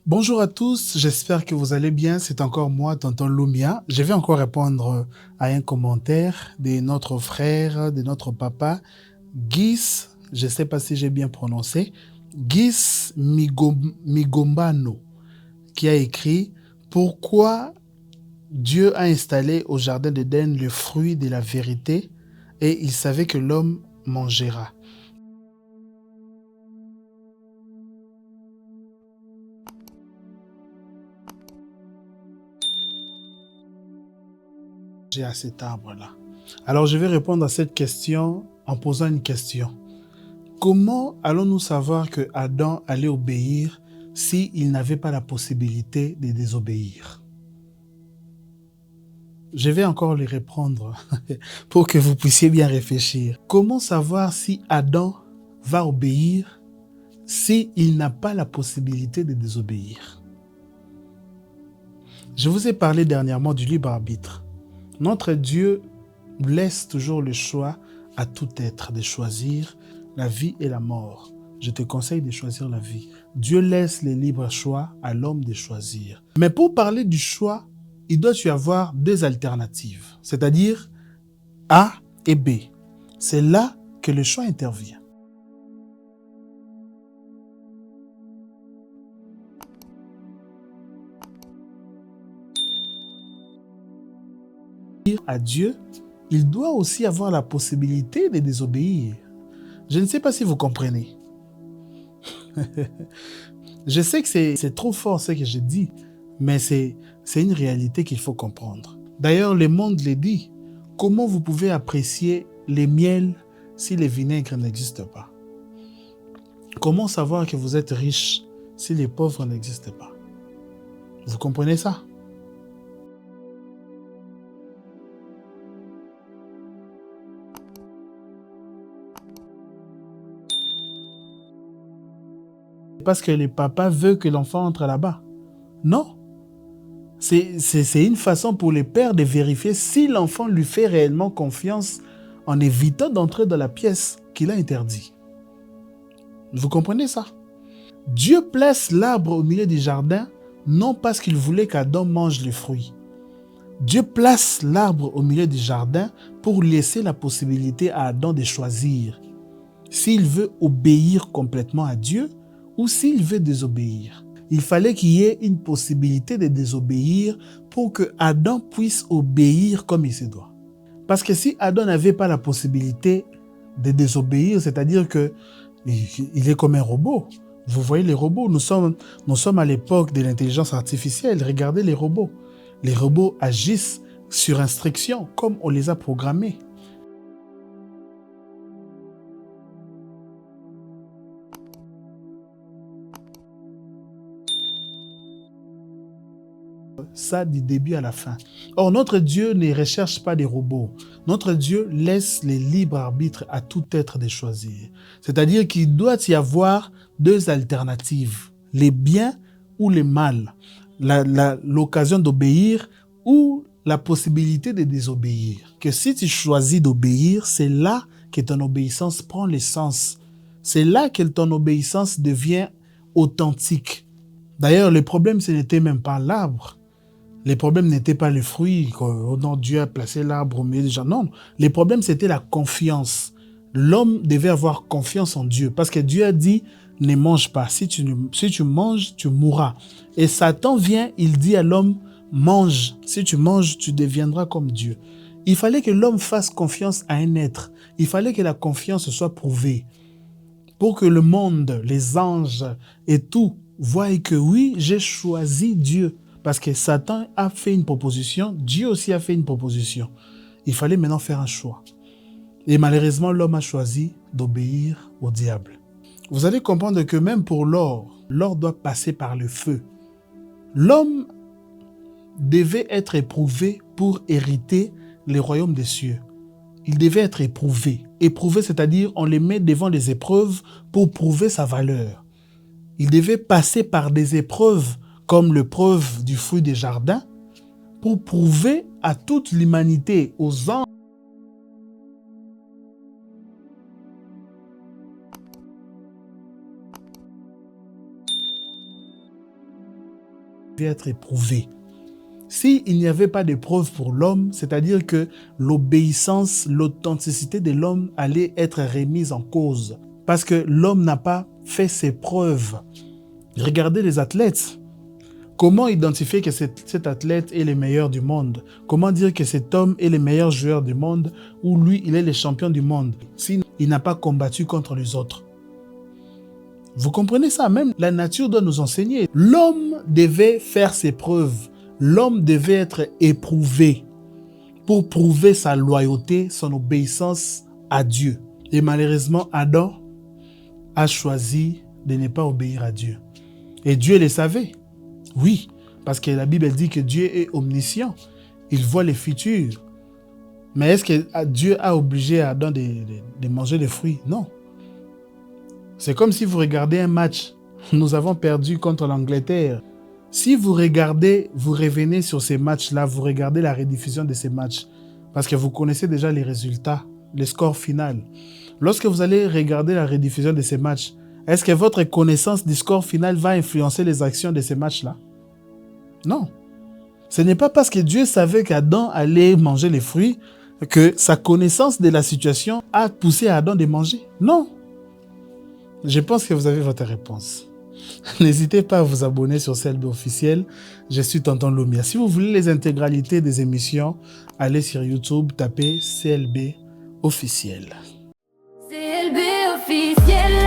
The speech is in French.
Bonjour à tous, j'espère que vous allez bien. C'est encore moi, Tonton Lumia. Je vais encore répondre à un commentaire de notre frère, de notre papa, Gis, je ne sais pas si j'ai bien prononcé, Migombano, qui a écrit Pourquoi Dieu a installé au jardin d'Éden le fruit de la vérité et il savait que l'homme mangera. J'ai à cet arbre-là. Alors je vais répondre à cette question en posant une question. Comment allons-nous savoir que Adam allait obéir s'il n'avait pas la possibilité de désobéir? Je vais encore les répondre pour que vous puissiez bien réfléchir. Comment savoir si Adam va obéir s'il n'a pas la possibilité de désobéir? Je vous ai parlé dernièrement du libre arbitre. Notre Dieu laisse toujours le choix à tout être de choisir la vie et la mort. Je te conseille de choisir la vie. Dieu laisse le libre choix à l'homme de choisir. Mais pour parler du choix, il doit y avoir deux alternatives, c'est-à-dire A et B. C'est là que le choix intervient. À Dieu, il doit aussi avoir la possibilité de désobéir. Je ne sais pas si vous comprenez. Je sais que c'est trop fort ce que je dis, mais c'est une réalité qu'il faut comprendre. D'ailleurs, le monde le dit. Comment vous pouvez apprécier les miels si les vinaigres n'existent pas? Comment savoir que vous êtes riche si les pauvres n'existent pas? Vous comprenez ça? Parce que le papa veut que l'enfant entre là-bas. Non. C'est une façon pour le père de vérifier si l'enfant lui fait réellement confiance en évitant d'entrer dans la pièce qu'il a interdite. Vous comprenez ça? Dieu place l'arbre au milieu du jardin, non parce qu'il voulait qu'Adam mange les fruits. Dieu place l'arbre au milieu du jardin pour laisser la possibilité à Adam de choisir s'il veut obéir complètement à Dieu ou s'il veut désobéir. Il fallait qu'il y ait une possibilité de désobéir pour que Adam puisse obéir comme il se doit. Parce que si Adam n'avait pas la possibilité de désobéir, c'est-à-dire que il est comme un robot. Vous voyez les robots, nous sommes à l'époque de l'intelligence artificielle. Regardez les robots. Les robots agissent sur instruction, comme on les a programmés. Ça du début à la fin. Or, notre Dieu ne recherche pas des robots. Notre Dieu laisse le libre arbitre à tout être de choisir. C'est-à-dire qu'il doit y avoir deux alternatives, les biens ou les mal, l'occasion d'obéir ou la possibilité de désobéir. Que si tu choisis d'obéir, c'est là que ton obéissance prend le sens. C'est là que ton obéissance devient authentique. D'ailleurs, le problème, ce n'était même pas l'arbre. Les problèmes n'étaient pas les fruits, dont Dieu a placé l'arbre au milieu des gens. Non, les problèmes, c'était la confiance. L'homme devait avoir confiance en Dieu parce que Dieu a dit, ne mange pas. Si tu manges, tu mourras. Et Satan vient, il dit à l'homme, mange. Si tu manges, tu deviendras comme Dieu. Il fallait que l'homme fasse confiance à un être. Il fallait que la confiance soit prouvée pour que le monde, les anges et tout voient que oui, j'ai choisi Dieu. Parce que Satan a fait une proposition, Dieu aussi a fait une proposition. Il fallait maintenant faire un choix. Et malheureusement, l'homme a choisi d'obéir au diable. Vous allez comprendre que même pour l'or doit passer par le feu. L'homme devait être éprouvé pour hériter les royaumes des cieux. Il devait être éprouvé. Éprouvé, c'est-à-dire on les met devant des épreuves pour prouver sa valeur. Il devait passer par des épreuves comme l'épreuve du fruit des jardins pour prouver à toute l'humanité, aux anges, être éprouvé. S'il n'y avait pas de preuve pour l'homme, c'est-à-dire que l'obéissance, l'authenticité de l'homme allait être remise en cause. Parce que l'homme n'a pas fait ses preuves. Regardez les athlètes. Comment identifier que cet athlète est le meilleur du monde? Comment dire que cet homme est le meilleur joueur du monde ou lui, il est le champion du monde s'il n'a pas combattu contre les autres? Vous comprenez ça? Même la nature doit nous enseigner. L'homme devait faire ses preuves. L'homme devait être éprouvé pour prouver sa loyauté, son obéissance à Dieu. Et malheureusement, Adam a choisi de ne pas obéir à Dieu. Et Dieu le savait. Oui, parce que la Bible dit que Dieu est omniscient. Il voit le futur. Mais est-ce que Dieu a obligé Adam de manger des fruits? Non. C'est comme si vous regardez un match. Nous avons perdu contre l'Angleterre. Si vous regardez, vous revenez sur ces matchs-là, vous regardez la rediffusion de ces matchs, parce que vous connaissez déjà les résultats, le score final. Lorsque vous allez regarder la rediffusion de ces matchs, est-ce que votre connaissance du score final va influencer les actions de ces matchs-là? Non. Ce n'est pas parce que Dieu savait qu'Adam allait manger les fruits que sa connaissance de la situation a poussé Adam de manger. Non. Je pense que vous avez votre réponse. N'hésitez pas à vous abonner sur CLB officiel. Je suis Tonton Lumia. Si vous voulez les intégralités des émissions, allez sur YouTube, tapez CLB officiel. CLB officiel.